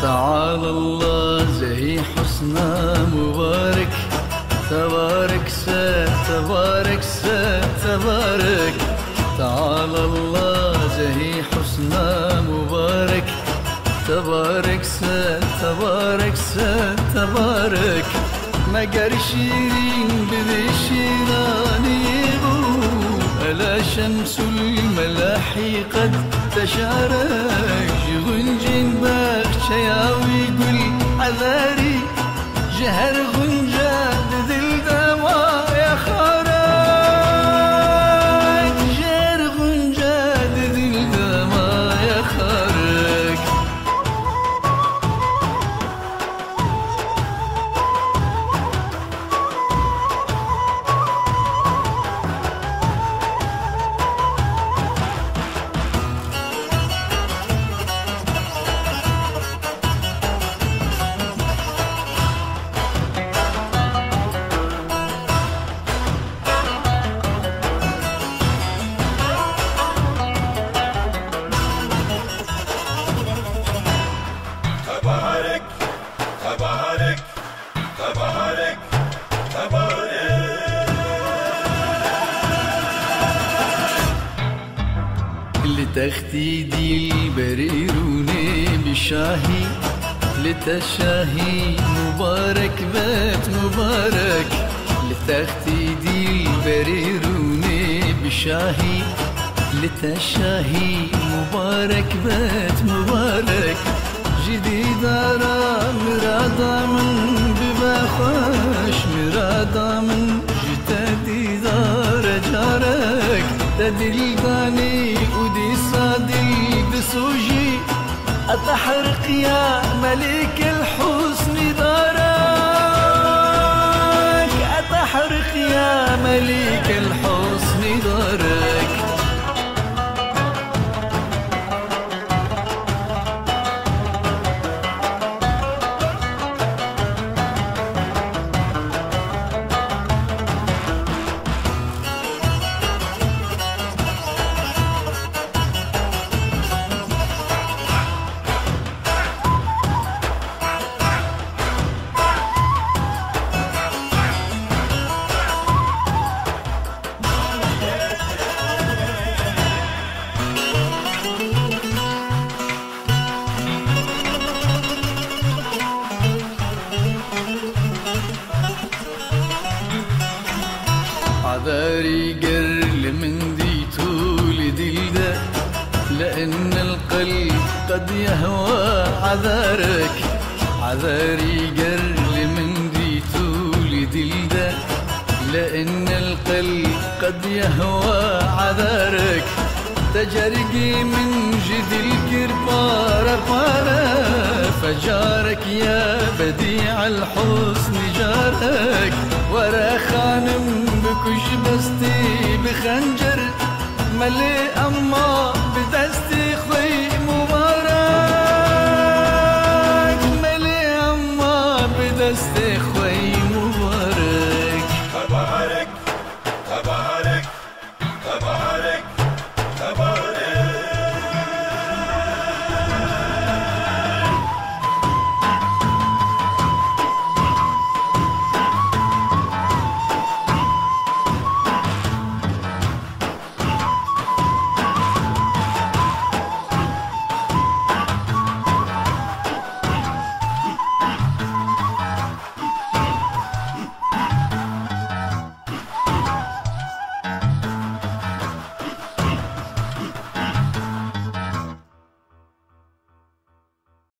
تعالى الله زهي حسنا مبارك، تبارك تبارك تبارك. تعالى الله زهي حسنا مبارك، تبارك تبارك تبارك. مقر شيرين بذي شيراني ألا شمس الملاحي قد تشارك. غنجين باخشياوي قل عذاري جهر غنجاد ذي الدوا يا خارج. جهر غنجاد ذي الدوا يا خارج. تبارك تبارك تبارك تبارك. لتختيدي البريروني بشاهي، لتشاهي مبارك بات مبارك. لتختيدي البريروني بشاهي، لتشاهي مبارك بات مبارك. جديدة مرادة من بباخش، مرادة من جتدي دار جارك. تدل داني ودي صادي بسوجي أتحرق يا ملك الحسن دارك. أتحرق يا ملك الحسن دارك. عذاري قرل من ديتو لدلده، لأن القلب قد يهوى عذارك. عذاري قرل من ديتو لدلده، لأن القلب قد يهوى عذارك. تجرقي من جد الكربار بارة، فجارك يا بديع الحسن جارك. ورا خانم بكش بستي بخنجر ملي أما